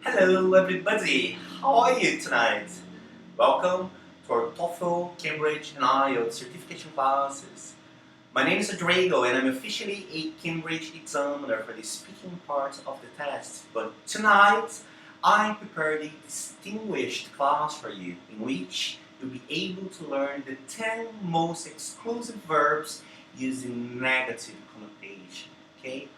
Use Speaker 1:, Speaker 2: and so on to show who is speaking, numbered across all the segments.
Speaker 1: Hello everybody, how are you tonight? Welcome to our TOEFL, Cambridge and IELTS certification classes. My name is Rodrigo and I'm officially a Cambridge examiner for the speaking part of the test. But tonight, I prepared a distinguished class for you in which you'll be able to learn the 10 most exclusive verbs using negative connotation. Okay?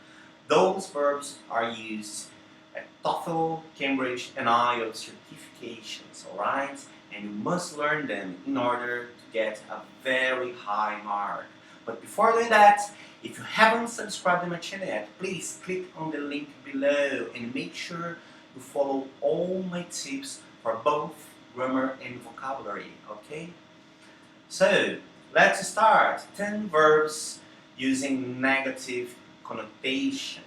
Speaker 1: Those verbs are used at TOEFL, Cambridge and IELTS certifications, alright? And you must learn them in order to get a very high mark. But before doing that, if you haven't subscribed to my channel yet, please click on the link below and make sure you follow all my tips for both grammar and vocabulary, okay? So, let's start. 10 verbs using negative connotation.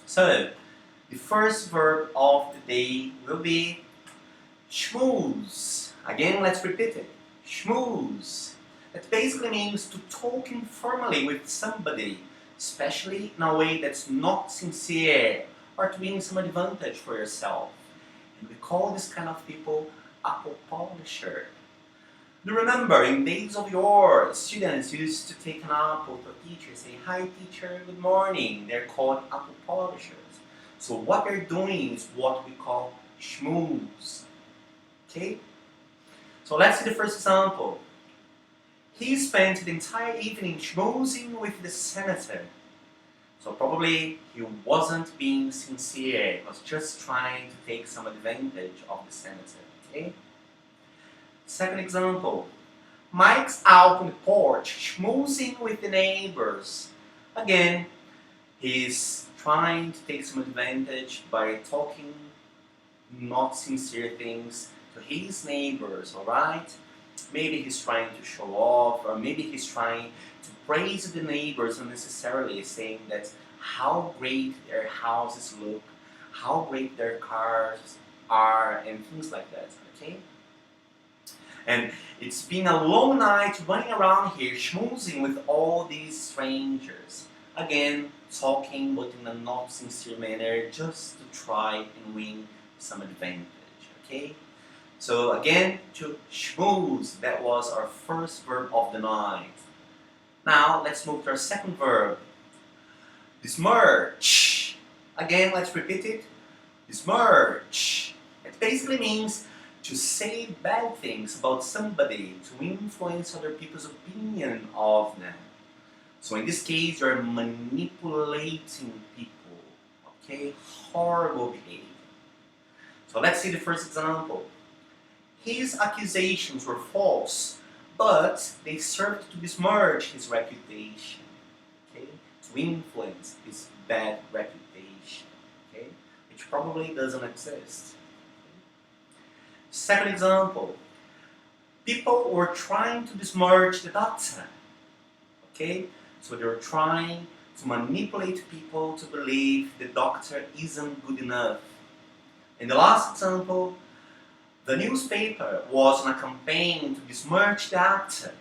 Speaker 1: So, the first verb of the day will be schmooze. Again, let's repeat it. Schmooze. That basically means to talk informally with somebody, especially in a way that's not sincere or to win some advantage for yourself. And we call this kind of people apple polisher. Do you remember, in days of yore, students used to take an apple to a teacher, say, "Hi teacher, good morning." They're called apple polishers. So what they're doing is what we call schmooze. Okay? So let's see the first example. He spent the entire evening schmoozing with the senator. So probably he wasn't being sincere. He was just trying to take some advantage of the senator. Okay? Second example. Mike's out on the porch schmoozing with the neighbors. Again, he's trying to take some advantage by talking not sincere things to his neighbors, alright? Maybe he's trying to show off, or maybe he's trying to praise the neighbors unnecessarily, saying that how great their houses look, how great their cars are, and things like that, okay? And it's been a long night running around here schmoozing with all these strangers. Again, talking but in a not sincere manner just to try and win some advantage, okay? So again, to schmooze, that was our first verb of the night. Now, let's move to our second verb. Besmirch. Again, let's repeat it. Besmirch. It basically means to say bad things about somebody, to influence other people's opinion of them. So in this case, you're manipulating people, okay? Horrible behavior. So let's see the first example. His accusations were false, but they served to besmirch his reputation, okay? To influence his bad reputation, okay? Which probably doesn't exist. Second example. People were trying to besmirch the doctor, okay? So they were trying to manipulate people to believe the doctor isn't good enough. In the last example, the newspaper was on a campaign to besmirch the actor.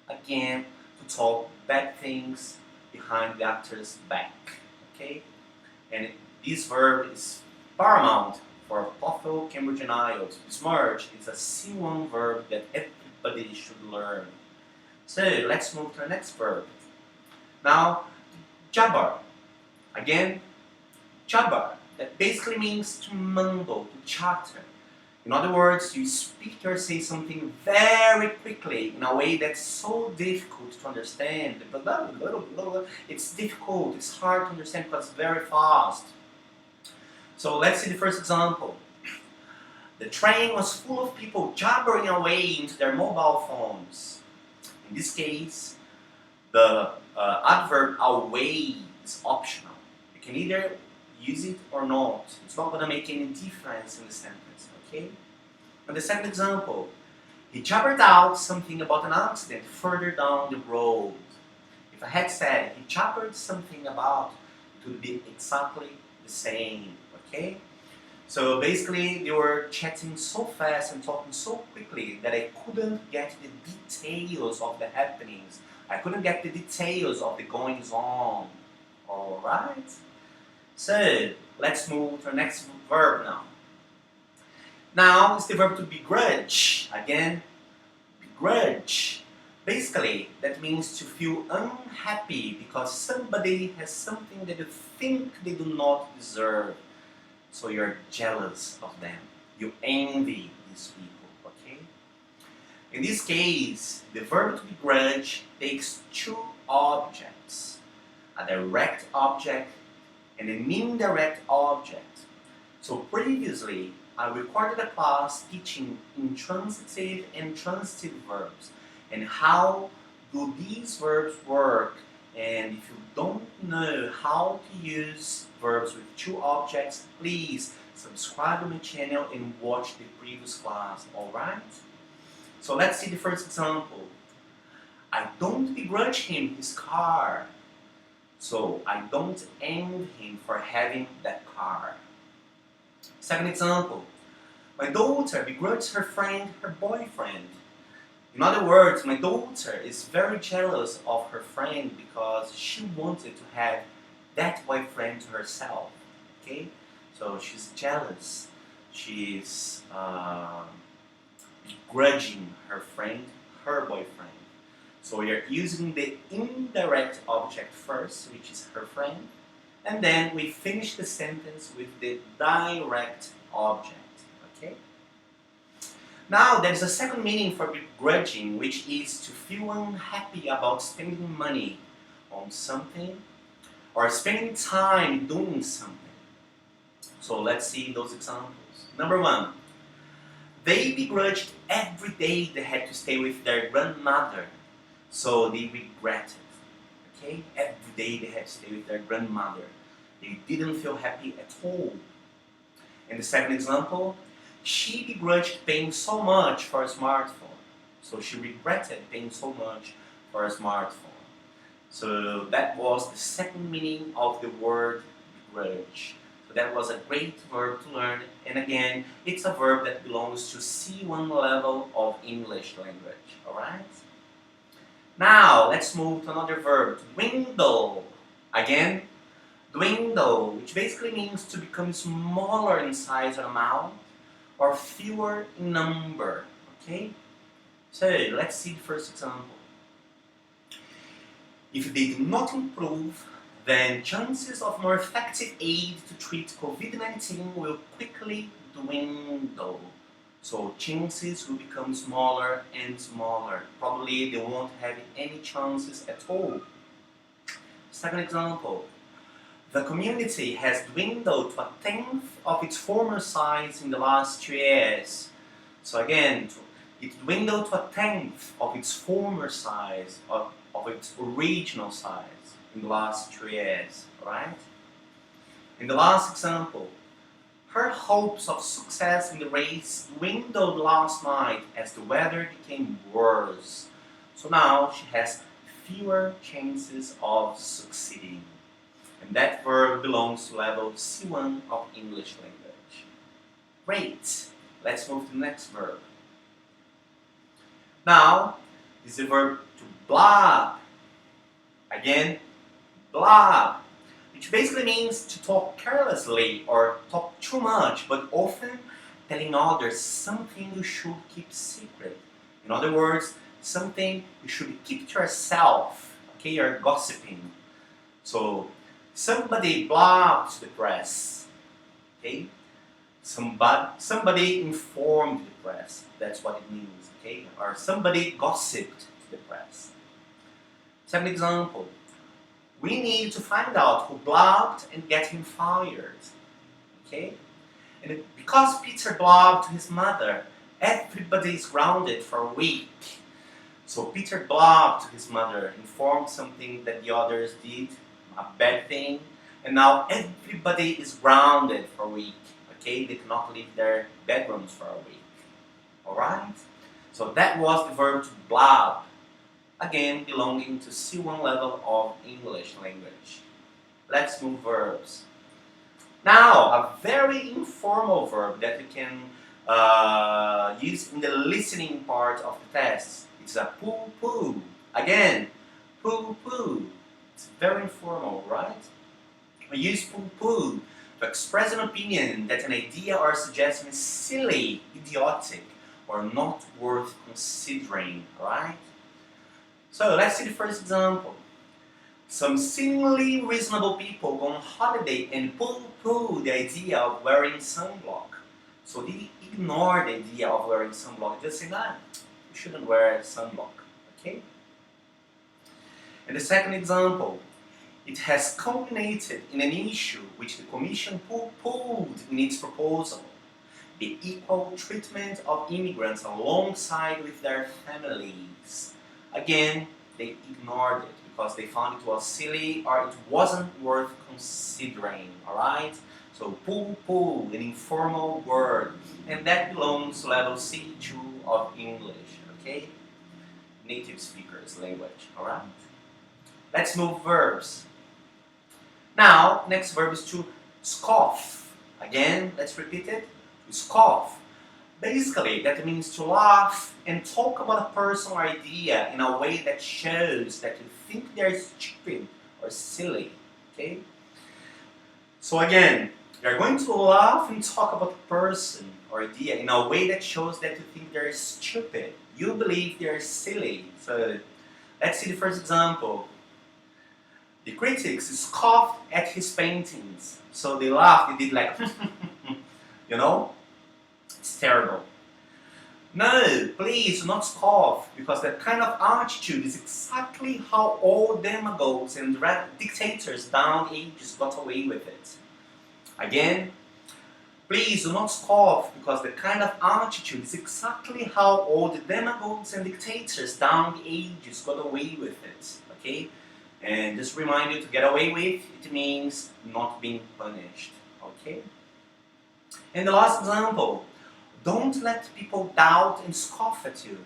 Speaker 1: Again, to talk bad things behind the actor's back. Okay? And this verb is paramount for TOEFL, Cambridge and IELTS. Besmirch is a C1 verb that everybody should learn. So let's move to the next verb. Now, jabber. Again, jabber. That basically means to mumble, to chatter. In other words, you speak or say something very quickly in a way that's so difficult to understand. It's difficult, it's hard to understand because it's very fast. So let's see the first example. The train was full of people jabbering away into their mobile phones. In this case, the adverb away is optional. You can either use it or not. It's not going to make any difference in the sentence, okay? And the second example, he jabbered out something about an accident further down the road. If I had said he jabbered something about, it would be exactly the same, okay? So basically, they were chatting so fast and talking so quickly that I couldn't get the details of the happenings. I couldn't get the details of the goings on. Alright? So, let's move to the next verb now. Now, it's the verb to begrudge. Again, begrudge. Basically, that means to feel unhappy because somebody has something that you think they do not deserve. So you're jealous of them. You envy these people, okay? In this case, the verb to begrudge takes two objects. A direct object and an indirect object. So previously, I recorded a class teaching intransitive and transitive verbs and how do these verbs work. And if you don't know how to use verbs with two objects, please subscribe to my channel and watch the previous class, alright? So let's see the first example. I don't begrudge him his car. So I don't envy him for having that car. Second example. My daughter begrudges her friend her boyfriend. In other words, my daughter is very jealous of her friend because she wanted to have that boyfriend to herself. Okay? So she's jealous. She's begrudging her friend, her boyfriend. So we are using the indirect object first, which is her friend, and then we finish the sentence with the direct object. Okay? Now, there's a second meaning for begrudging, which is to feel unhappy about spending money on something or spending time doing something. So let's see those examples. Number one, they begrudged every day they had to stay with their grandmother, so they regretted. Okay? Every day they had to stay with their grandmother. They didn't feel happy at all. And the second example, she begrudged paying so much for a smartphone. So she regretted paying so much for a smartphone. So that was the second meaning of the word begrudge. So that was a great verb to learn. And again, it's a verb that belongs to C1 level of English language. Alright? Now, let's move to another verb, dwindle. Again, dwindle, which basically means to become smaller in size or amount, or fewer in number, okay? So, let's see the first example. If they do not improve, then chances of more effective aid to treat COVID-19 will quickly dwindle. So, chances will become smaller and smaller. Probably they won't have any chances at all. Second example. The community has dwindled to a tenth of its former size in the last 2 years. So again, it dwindled to a tenth of its former size, of its original size in the last 2 years, right? In the last example, her hopes of success in the race dwindled last night as the weather became worse. So now she has fewer chances of succeeding. And that verb belongs to level C1 of English language. Great! Let's move to the next verb. Now, this is the verb to blob. Again, blob, which basically means to talk carelessly or talk too much, but often telling others something you should keep secret. In other words, something you should keep to yourself. Okay, you're gossiping. So, somebody blobbed to the press. Okay? Somebody informed the press. That's what it means. Okay? Or somebody gossiped to the press. Second example. We need to find out who blobbed and get him fired. Okay? And because Peter blobbed to his mother, everybody is grounded for a week. So Peter blobbed to his mother, informed something that the others did, a bad thing, and now everybody is grounded for a week. Okay, they cannot leave their bedrooms for a week. Alright? So that was the verb to blob. Again, belonging to C1 level of English language. Let's move verbs. Now, a very informal verb that you can use in the listening part of the test. It's a poo-poo. Again, poo-poo. It's very informal, right? We use poo-poo to express an opinion that an idea or suggestion is silly, idiotic, or not worth considering, right? So let's see the first example. Some seemingly reasonable people go on holiday and poo-poo the idea of wearing sunblock. So they ignore the idea of wearing sunblock. Just say, nah, you shouldn't wear sunblock, okay? And the second example, it has culminated in an issue which the Commission poo-pooed in its proposal, the equal treatment of immigrants alongside with their families. Again, they ignored it because they found it was silly or it wasn't worth considering, alright? So poo-poo, an informal word, and that belongs to level C2 of English, okay? Native speakers language, alright? Let's move verbs. Now, next verb is to scoff. Again, let's repeat it. To scoff. Basically, that means to laugh and talk about a person or idea in a way that shows that you think they're stupid or silly. Okay? So again, you're going to laugh and talk about a person or idea in a way that shows that you think they're stupid. You believe they're silly. So let's see the first example. The critics scoffed at his paintings. So they laughed, they did like, you know? It's terrible. No, please do not scoff, because that kind of attitude is exactly how all demagogues and dictators down the ages got away with it. Again, please do not scoff, because the kind of attitude is exactly how all the demagogues and dictators down the ages got away with it. Okay? And just remind you, to get away with, it means not being punished. Okay? And the last example, don't let people doubt and scoff at you.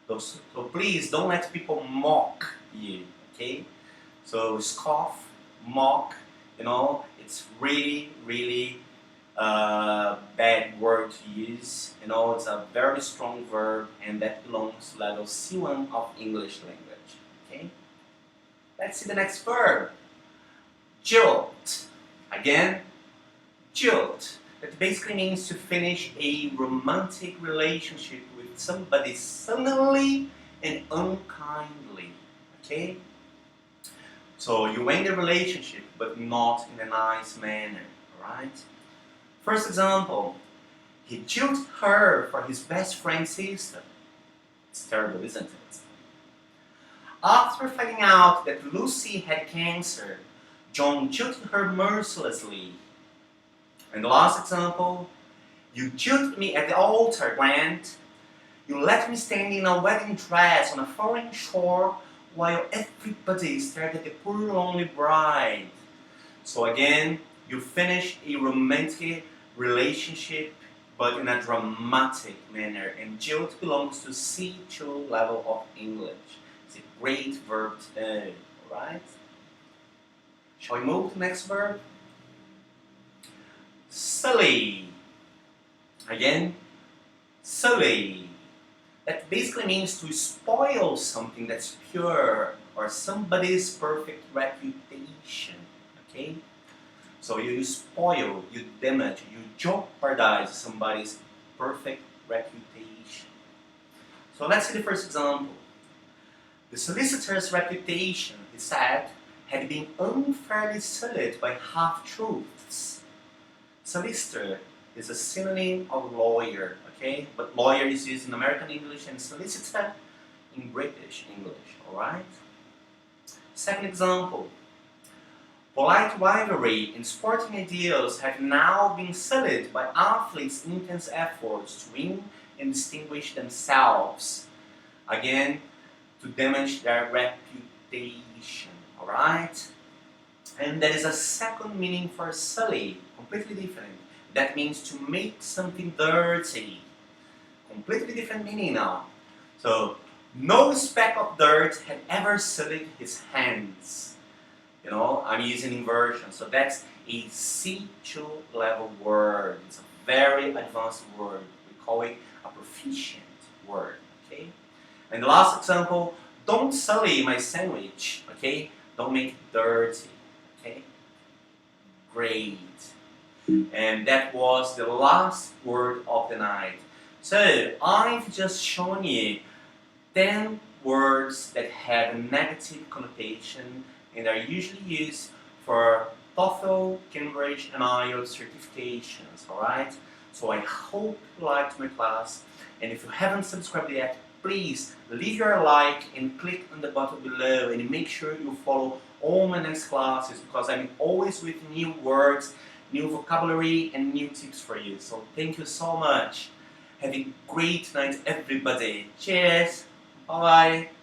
Speaker 1: So please don't let people mock you. Okay? So scoff, mock, you know, it's really, really bad word to use. You know, it's a very strong verb, and that belongs to level C1 of English language. Okay? Let's see the next verb. Jilt. Again, jilt. That basically means to finish a romantic relationship with somebody suddenly and unkindly. Okay? So you end the relationship, but not in a nice manner. Alright? First example. He jilted her for his best friend's sister. It's terrible, isn't it? After finding out that Lucy had cancer, John jilted her mercilessly. And the last example, you jilted me at the altar, Grant. You left me standing in a wedding dress on a foreign shore while everybody stared at the poor lonely bride. So again, you finished a romantic relationship, but in a dramatic manner. And jilt belongs to C2 level of English. It's a great verb today, alright? Shall we move to the next verb? Silly. Again, silly. That basically means to spoil something that's pure or somebody's perfect reputation. Okay? So you spoil, you damage, you jeopardize somebody's perfect reputation. So let's see the first example. The solicitor's reputation, he said, had been unfairly sullied by half-truths. Solicitor is a synonym of lawyer, okay? But lawyer is used in American English and solicitor in British English, alright? Second example. Polite rivalry and sporting ideals have now been sullied by athletes' intense efforts to win and distinguish themselves. Again, to damage their reputation, alright? And there is a second meaning for sully, completely different. That means to make something dirty. Completely different meaning now. So, no speck of dirt had ever sullied his hands. You know, I'm using inversion. So that's a C2 level word. It's a very advanced word. We call it a proficient word. Okay? And the last example, don't sully my sandwich. Okay? Don't make it dirty. Okay? great. And that was the last word of the night. So I've just shown you 10 words that have a negative connotation and are usually used for TOEFL, Cambridge and IELTS certifications, alright? So I hope you liked my class, and if you haven't subscribed yet, please leave your like and click on the button below and make sure you follow all my next classes, because I'm always with new words, new vocabulary and new tips for you. So thank you so much. Have a great night everybody. Cheers. Bye bye.